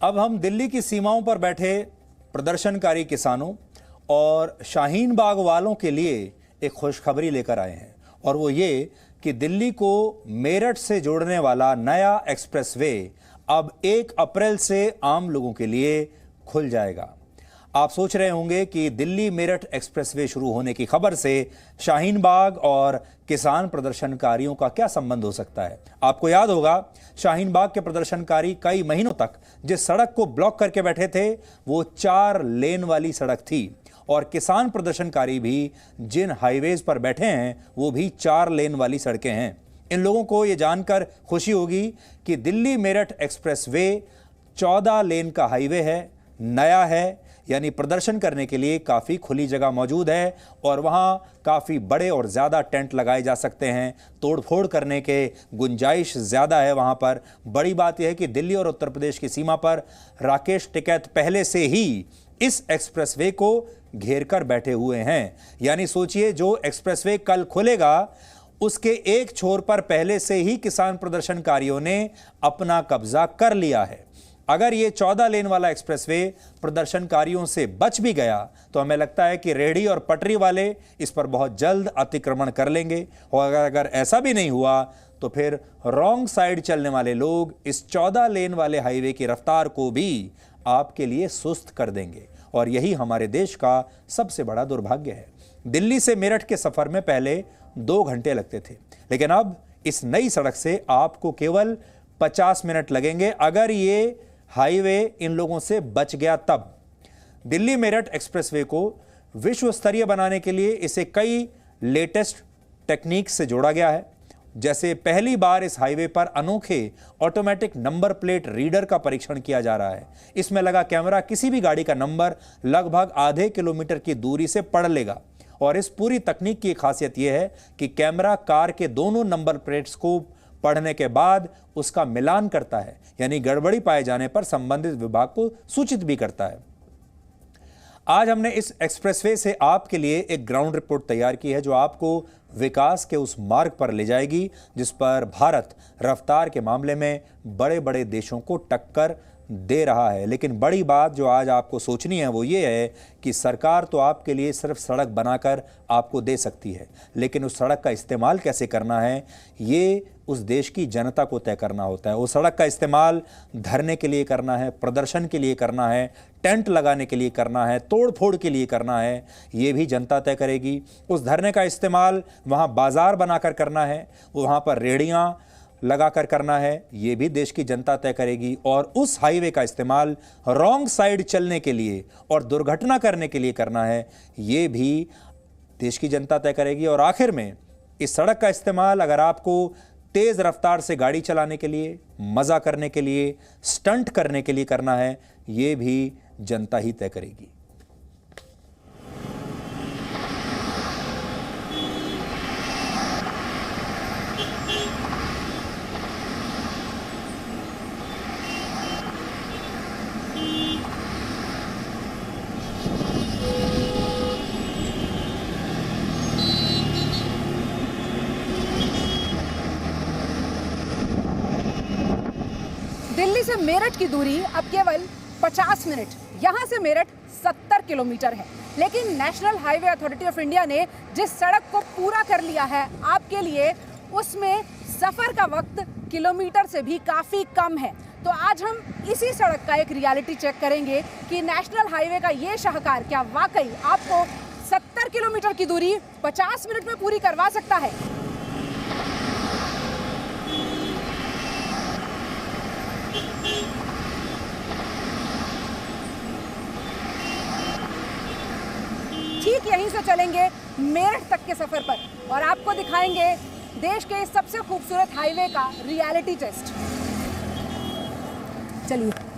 अब हम दिल्ली की सीमाओं पर बैठे प्रदर्शनकारी किसानों और शाहीन बाग वालों के लिए एक खुशखबरी लेकर आए हैं, और वो ये कि दिल्ली को मेरठ से जोड़ने वाला नया एक्सप्रेसवे अब 1 अप्रैल से आम लोगों के लिए खुल जाएगा। आप सोच रहे होंगे कि दिल्ली मेरठ एक्सप्रेसवे शुरू होने की खबर से शाहीन बाग और किसान प्रदर्शनकारियों का क्या संबंध हो सकता है। आपको याद होगा, शाहीन बाग के प्रदर्शनकारी कई महीनों तक जिस सड़क को ब्लॉक करके बैठे थे वो 4 लेन वाली सड़क थी, और किसान प्रदर्शनकारी भी जिन हाईवेज पर बैठे हैं वो भी 4 लेन वाली सड़कें हैं। इन लोगों को ये जानकर खुशी होगी कि दिल्ली मेरठ एक्सप्रेसवे 14 लेन का हाईवे है, नया है, यानी प्रदर्शन करने के लिए काफ़ी खुली जगह मौजूद है और वहाँ काफ़ी बड़े और ज़्यादा टेंट लगाए जा सकते हैं। तोड़फोड़ करने के गुंजाइश ज़्यादा है वहाँ पर। बड़ी बात यह है कि दिल्ली और उत्तर प्रदेश की सीमा पर राकेश टिकैत पहले से ही इस एक्सप्रेसवे को घेर कर बैठे हुए हैं। यानी सोचिए, जो एक्सप्रेसवे कल खुलेगा उसके एक छोर पर पहले से ही किसान प्रदर्शनकारियों ने अपना कब्जा कर लिया है। अगर ये 14 लेन वाला एक्सप्रेसवे प्रदर्शनकारियों से बच भी गया तो हमें लगता है कि रेहड़ी और पटरी वाले इस पर बहुत जल्द अतिक्रमण कर लेंगे, और अगर ऐसा भी नहीं हुआ तो फिर रॉन्ग साइड चलने वाले लोग इस 14 लेन वाले हाईवे की रफ्तार को भी आपके लिए सुस्त कर देंगे, और यही हमारे देश का सबसे बड़ा दुर्भाग्य है। दिल्ली से मेरठ के सफर में पहले 2 घंटे लगते थे, लेकिन अब इस नई सड़क से आपको केवल 50 मिनट लगेंगे, अगर ये हाईवे इन लोगों से बच गया तब। दिल्ली मेरठ एक्सप्रेसवे को विश्व स्तरीय बनाने के लिए इसे कई लेटेस्ट टेक्निक से जोड़ा गया है। जैसे पहली बार इस हाईवे पर अनोखे ऑटोमेटिक नंबर प्लेट रीडर का परीक्षण किया जा रहा है। इसमें लगा कैमरा किसी भी गाड़ी का नंबर लगभग आधे किलोमीटर की दूरी से पढ़ लेगा, और इस पूरी तकनीक की खासियत यह है कि कैमरा कार के दोनों नंबर प्लेट्स को पढ़ने के बाद उसका मिलान करता है, यानी गड़बड़ी पाए जाने पर संबंधित विभाग को सूचित भी करता है। आज हमने इस एक्सप्रेसवे से आपके लिए एक ग्राउंड रिपोर्ट तैयार की है जो आपको विकास के उस मार्ग पर ले जाएगी जिस पर भारत रफ्तार के मामले में बड़े बड़े देशों को टक्कर दे रहा है। लेकिन बड़ी बात जो आज आपको सोचनी है वो ये है कि सरकार तो आपके लिए सिर्फ सड़क बनाकर आपको दे सकती है, लेकिन उस सड़क का इस्तेमाल कैसे करना है ये उस देश की जनता को तय करना होता है। उस सड़क का इस्तेमाल धरने के लिए करना है, प्रदर्शन के लिए करना है, टेंट लगाने के लिए करना है, तोड़ फोड़ के लिए करना है, ये भी जनता तय करेगी। उस धरने का इस्तेमाल वहाँ बाजार बनाकर करना है, वहाँ पर रेहड़ियाँ लगाकर करना है, ये भी देश की जनता तय करेगी। और उस हाईवे का इस्तेमाल रॉन्ग साइड चलने के लिए और दुर्घटना करने के लिए करना है, ये भी देश की जनता तय करेगी। और आखिर में इस सड़क का इस्तेमाल अगर आपको तेज रफ्तार से गाड़ी चलाने के लिए, मजा करने के लिए, स्टंट करने के लिए करना है, ये भी जनता ही तय करेगी। दिल्ली से मेरठ की दूरी अब केवल 50 मिनट, यहाँ से मेरठ 70 किलोमीटर है। लेकिन national highway authority of India ने जिस सड़क को पूरा कर लिया है आपके लिए, उसमें सफ़र का वक्त किलोमीटर से भी काफ़ी कम है। तो आज हम इसी सड़क का एक रियलिटी चेक करेंगे कि नेशनल हाईवे का ये शाहकार क्या वाकई आपको 70 किलोमीटर की दूरी 50 मिनट में पूरी करवा सकता है। ठीक यहीं से चलेंगे मेरठ तक के सफर पर और आपको दिखाएंगे देश के सबसे खूबसूरत हाईवे का रियलिटी टेस्ट। चलिए।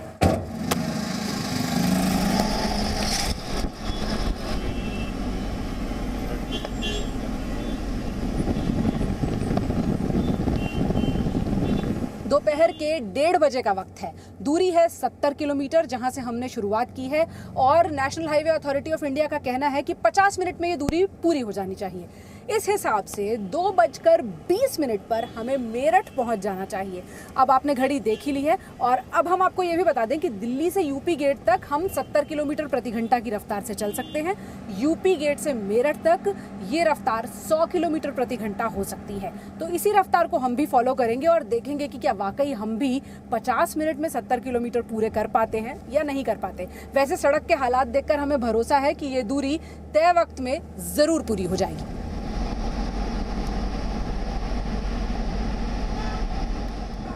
दोपहर के 1:30 बजे का वक्त है। दूरी है 70 किलोमीटर जहां से हमने शुरुआत की है और national highway authority of India का कहना है कि 50 मिनट में ये दूरी पूरी हो जानी चाहिए। इस हिसाब से 2:20 पर हमें मेरठ पहुंच जाना चाहिए। अब आपने घड़ी देख ही ली है और अब हम आपको ये भी बता दें कि दिल्ली से यूपी गेट तक हम 70 किलोमीटर प्रति घंटा की रफ्तार से चल सकते हैं। यूपी गेट से मेरठ तक ये रफ्तार 100 किलोमीटर प्रति घंटा हो सकती है। तो इसी रफ्तार को हम भी फॉलो करेंगे और देखेंगे कि क्या वाकई हम भी 50 मिनट में 70 किलोमीटर पूरे कर पाते हैं या नहीं कर पाते। वैसे सड़क के हालात देखकर हमें भरोसा है कि ये दूरी तय वक्त में जरूर पूरी हो जाएगी।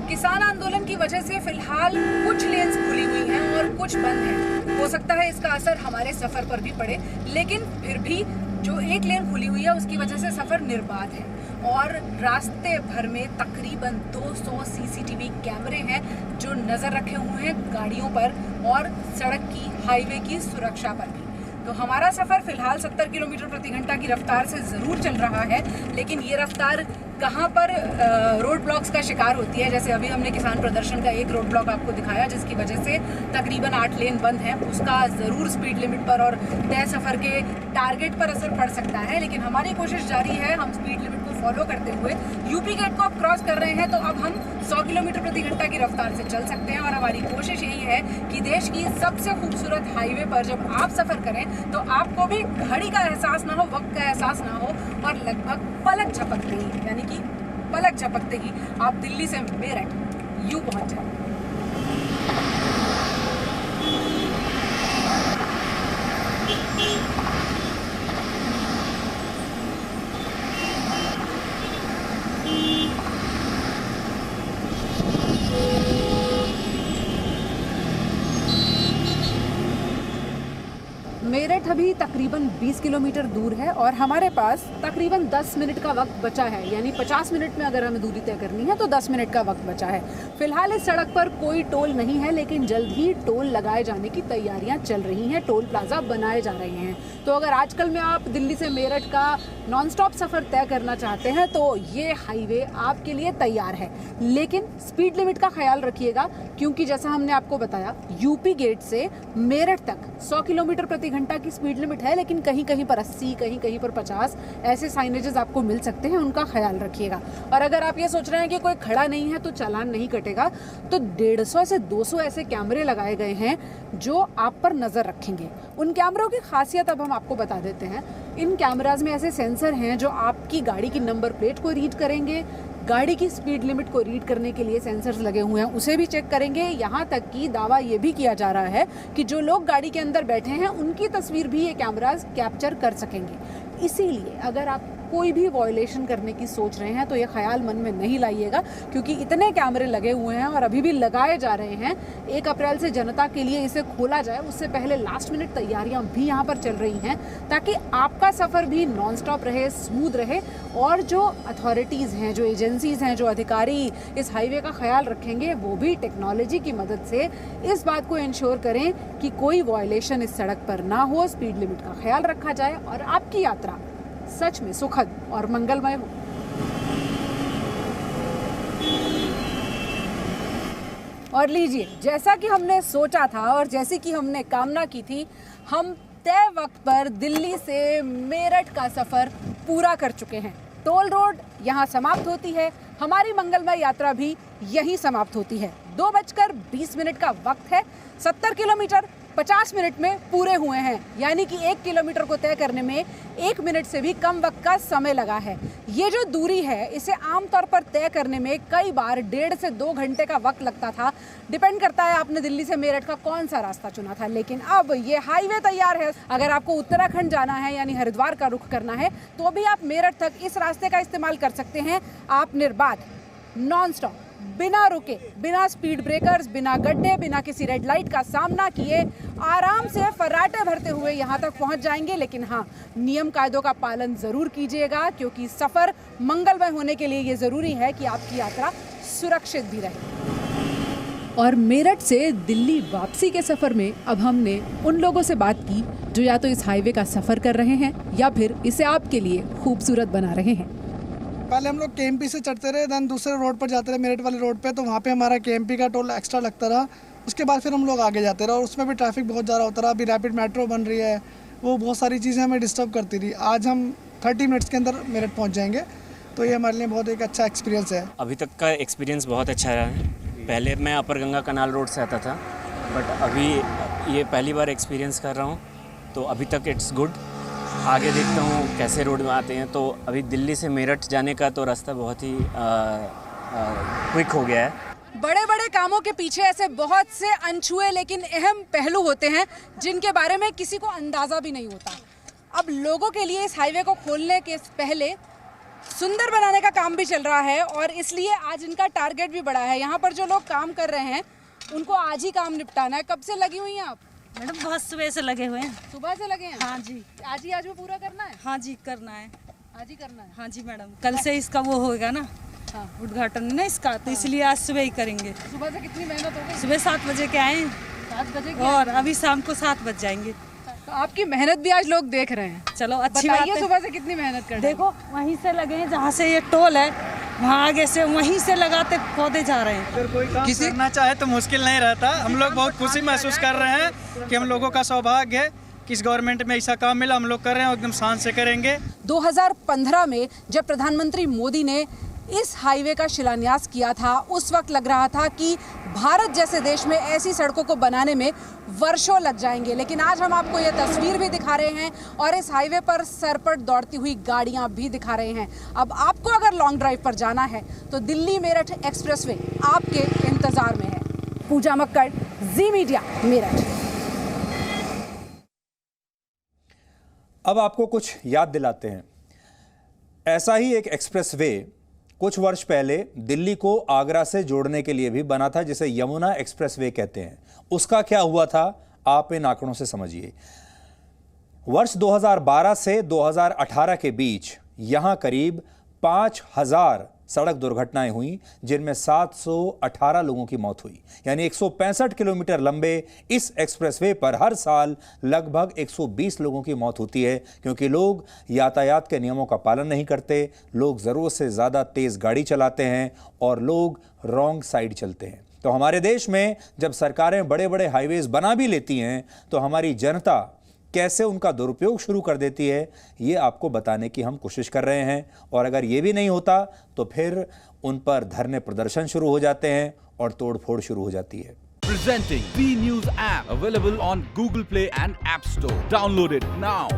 किसान आंदोलन की वजह से फिलहाल कुछ लेन्स खुली हुई हैं और कुछ बंद हैं। हो सकता है इसका असर हमारे सफर पर भी पड़े, लेकिन फिर भी जो एक लेन खुली हुई है उसकी वजह से सफर निर्बाध है और रास्ते भर में तकरीबन 200 सीसीटीवी कैमरे हैं जो नजर रखे हुए हैं गाड़ियों पर और सड़क की, हाईवे की सुरक्षा पर भी। तो हमारा सफर फिलहाल 70 किलोमीटर प्रति घंटा की रफ्तार से जरूर चल रहा है, लेकिन ये रफ्तार कहाँ पर रोड ब्लॉक्स का शिकार होती है। जैसे अभी हमने किसान प्रदर्शन का एक रोड ब्लॉक आपको दिखाया जिसकी वजह से तकरीबन 8 लेन बंद हैं, उसका ज़रूर स्पीड लिमिट पर और तय सफ़र के टारगेट पर असर पड़ सकता है। लेकिन हमारी कोशिश जारी है, हम स्पीड लिमिट को फॉलो करते हुए यूपी गेट को अब क्रॉस कर रहे हैं तो अब हम 100 किलोमीटर प्रति घंटा की रफ्तार से चल सकते हैं। और हमारी कोशिश यही है कि देश की सबसे खूबसूरत हाईवे पर जब आप सफ़र करें तो आपको भी घड़ी का एहसास ना हो, वक्त का एहसास ना हो और लगभग पलक झपकते ही, यानी कि पलक झपकते ही आप दिल्ली से मेरठ यूं पहुंच जाए। मेरठ अभी तकरीबन 20 किलोमीटर दूर है और हमारे पास तकरीबन 10 मिनट का वक्त बचा है। यानी 50 मिनट में अगर हमें दूरी तय करनी है तो 10 मिनट का वक्त बचा है। फिलहाल इस सड़क पर कोई टोल नहीं है, लेकिन जल्द ही टोल लगाए जाने की तैयारियां चल रही हैं, टोल प्लाजा बनाए जा रहे हैं। तो अगर आजकल में आप दिल्ली से मेरठ का नॉन स्टॉप सफ़र तय करना चाहते हैं तो ये हाईवे आपके लिए तैयार है। लेकिन स्पीड लिमिट का ख्याल रखिएगा, क्योंकि जैसा हमने आपको बताया यूपी गेट से मेरठ तक 100 किलोमीटर प्रति घंटा की स्पीड लिमिट है, लेकिन कहीं कहीं पर 80, कहीं कहीं पर 50 ऐसे साइनेजेस आपको मिल सकते हैं, उनका ख्याल रखिएगा। और अगर आप ये सोच रहे हैं कि कोई खड़ा नहीं है तो चालान नहीं कटेगा, तो 150 से 200 ऐसे कैमरे लगाए गए हैं जो आप पर नज़र रखेंगे। उन कैमरों की खासियत अब हम आपको बता देते हैं। इन कैमराज में ऐसे सेंसर हैं जो आपकी गाड़ी की नंबर प्लेट को रीड करेंगे, गाड़ी की स्पीड लिमिट को रीड करने के लिए सेंसर्स लगे हुए हैं उसे भी चेक करेंगे। यहाँ तक कि दावा ये भी किया जा रहा है कि जो लोग गाड़ी के अंदर बैठे हैं उनकी तस्वीर भी ये कैमराज कैप्चर कर सकेंगे। इसीलिए अगर आप कोई भी वायलेशन करने की सोच रहे हैं तो ये ख्याल मन में नहीं लाइएगा, क्योंकि इतने कैमरे लगे हुए हैं और अभी भी लगाए जा रहे हैं। 1 अप्रैल से जनता के लिए इसे खोला जाए उससे पहले लास्ट मिनट तैयारियां भी यहाँ पर चल रही हैं, ताकि आपका सफ़र भी नॉन स्टॉप रहे, स्मूथ रहे। और जो अथॉरिटीज़ हैं, जो एजेंसीज़ हैं, जो अधिकारी इस हाईवे का ख्याल रखेंगे, वो भी टेक्नोलॉजी की मदद से इस बात को इंश्योर करें कि कोई वायलेशन इस सड़क पर ना हो, स्पीड लिमिट का ख्याल रखा जाए और आपकी यात्रा सच में सुखद और मंगलमय हो। और लीजिए, जैसा कि हमने सोचा था और जैसे कि हमने कामना की थी, हम तय वक्त पर दिल्ली से मेरठ का सफ़र पूरा कर चुके हैं। टोल रोड यहाँ समाप्त होती है, हमारी मंगलमय यात्रा भी यहीं समाप्त होती है। 2:20 का वक्त है। 70 किलोमीटर 50 मिनट में पूरे हुए हैं, यानी कि 1 किलोमीटर को तय करने में 1 मिनट से भी कम वक्त का समय लगा है। ये जो दूरी है इसे आमतौर पर तय करने में कई बार 1.5 से 2 घंटे का वक्त लगता था। डिपेंड करता है आपने दिल्ली से मेरठ का कौन सा रास्ता चुना था। लेकिन अब ये हाईवे तैयार है। अगर आपको उत्तराखंड जाना है यानी हरिद्वार का रुख करना है तो भी आप मेरठ तक इस रास्ते का इस्तेमाल कर सकते हैं। आप निर्बाध, नॉन स्टॉप, बिना रुके, बिना स्पीड ब्रेकर्स, बिना गड्ढे, बिना किसी रेड लाइट का सामना किए आराम से फर्राटे भरते हुए यहाँ तक पहुँच जाएंगे। लेकिन हाँ, नियम कायदों का पालन ज़रूर कीजिएगा, क्योंकि सफ़र मंगलमय होने के लिए ये ज़रूरी है कि आपकी यात्रा सुरक्षित भी रहे। और मेरठ से दिल्ली वापसी के सफ़र में अब हमने उन लोगों से बात की जो या तो इस हाईवे का सफ़र कर रहे हैं या फिर इसे आपके लिए खूबसूरत बना रहे हैं। पहले हम लोग केएमपी से चढ़ते रहे, देन दूसरे रोड पर जाते रहे, मेरठ वाले रोड पे, तो वहाँ पे हमारा केएमपी का टोल एक्स्ट्रा लगता रहा। उसके बाद फिर हम लोग आगे जाते रहे और उसमें भी ट्रैफिक बहुत ज़्यादा होता रहा। अभी रैपिड मेट्रो बन रही है, वो बहुत सारी चीज़ें हमें डिस्टर्ब करती रही। आज हम 30 मिनट्स के अंदर मेरठ पहुंच जाएंगे। तो ये हमारे लिए बहुत एक अच्छा एक्सपीरियंस है। अभी तक का एक्सपीरियंस बहुत अच्छा रहा है। पहले मैं अपर गंगा कनाल रोड से आता था, बट अभी ये पहली बार एक्सपीरियंस कर रहा हूँ, तो अभी तक इट्स गुड। आगे देखता हूँ कैसे रोड में आते हैं। तो अभी दिल्ली से मेरठ जाने का तो रास्ता बहुत ही क्विक हो गया है। बड़े बड़े कामों के पीछे ऐसे बहुत से अनछुए लेकिन अहम पहलू होते हैं जिनके बारे में किसी को अंदाज़ा भी नहीं होता। अब लोगों के लिए इस हाईवे को खोलने के पहले सुंदर बनाने का काम भी चल रहा है और इसलिए आज इनका टारगेट भी बड़ा है। यहाँ पर जो लोग काम कर रहे हैं उनको आज ही काम निपटाना है। कब से लगी हुई हैं आप? मैडम बहुत सुबह से लगे हुए हैं। सुबह से लगे हैं? हाँ जी। आज में पूरा करना है? हाँ जी करना है। आज ही करना है? हाँ जी मैडम, कल से इसका वो होगा ना, हाँ। उद्घाटन है ना इसका, तो इसलिए आज सुबह ही करेंगे। सुबह से कितनी मेहनत हो गई? सुबह 7 बजे के आए 7 बजे की? और अभी शाम को 7 बज जाएंगे। तो आपकी मेहनत भी आज लोग देख रहे हैं। चलो अच्छी बात बताइए है। सुबह से कितनी मेहनत कर रहे हैं? देखो वहीं से लगे हैं, जहाँ से ये टोल है वहाँ आगे से वहीं से लगाते पौधे जा रहे हैं। अगर कोई काम करना चाहे तो मुश्किल नहीं रहता। हम लोग बहुत खुशी महसूस कर रहे हैं कि हम लोगों का सौभाग्य है कि इस गवर्नमेंट में ऐसा काम मिला। हम लोग कर रहे हैं, एकदम शान से करेंगे। 2015 में जब प्रधानमंत्री मोदी ने इस हाईवे का शिलान्यास किया था, उस वक्त लग रहा था कि भारत जैसे देश में ऐसी सड़कों को बनाने में वर्षों लग जाएंगे। लेकिन आज हम आपको ये तस्वीर भी दिखा रहे हैं और इस हाईवे पर सरपट दौड़ती हुई गाड़ियां भी दिखा रहे हैं। अब आपको अगर लॉन्ग ड्राइव पर जाना है तो दिल्ली मेरठ एक्सप्रेसवे आपके इंतजार में है। पूजा मक्कड़, जी मीडिया, मेरठ। अब आपको कुछ याद दिलाते हैं। ऐसा ही एक एक्सप्रेसवे कुछ वर्ष पहले दिल्ली को आगरा से जोड़ने के लिए भी बना था, जिसे यमुना एक्सप्रेसवे कहते हैं। उसका क्या हुआ था आप इन आंकड़ों से समझिए। वर्ष 2012 से 2018 के बीच यहां करीब 5000 सड़क दुर्घटनाएं हुई, जिनमें 718 लोगों की मौत हुई। यानी 165 किलोमीटर लंबे इस एक्सप्रेसवे पर हर साल लगभग 120 लोगों की मौत होती है, क्योंकि लोग यातायात के नियमों का पालन नहीं करते, लोग ज़रूरत से ज़्यादा तेज़ गाड़ी चलाते हैं और लोग रॉन्ग साइड चलते हैं। तो हमारे देश में जब सरकारें बड़े बड़े हाईवेज बना भी लेती हैं तो हमारी जनता कैसे उनका दुरुपयोग शुरू कर देती है, ये आपको बताने की हम कोशिश कर रहे हैं। और अगर ये भी नहीं होता तो फिर उन पर धरने प्रदर्शन शुरू हो जाते हैं और तोड़फोड़ शुरू हो जाती है। Presenting V News app, available on Google Play and App Store. Download it now.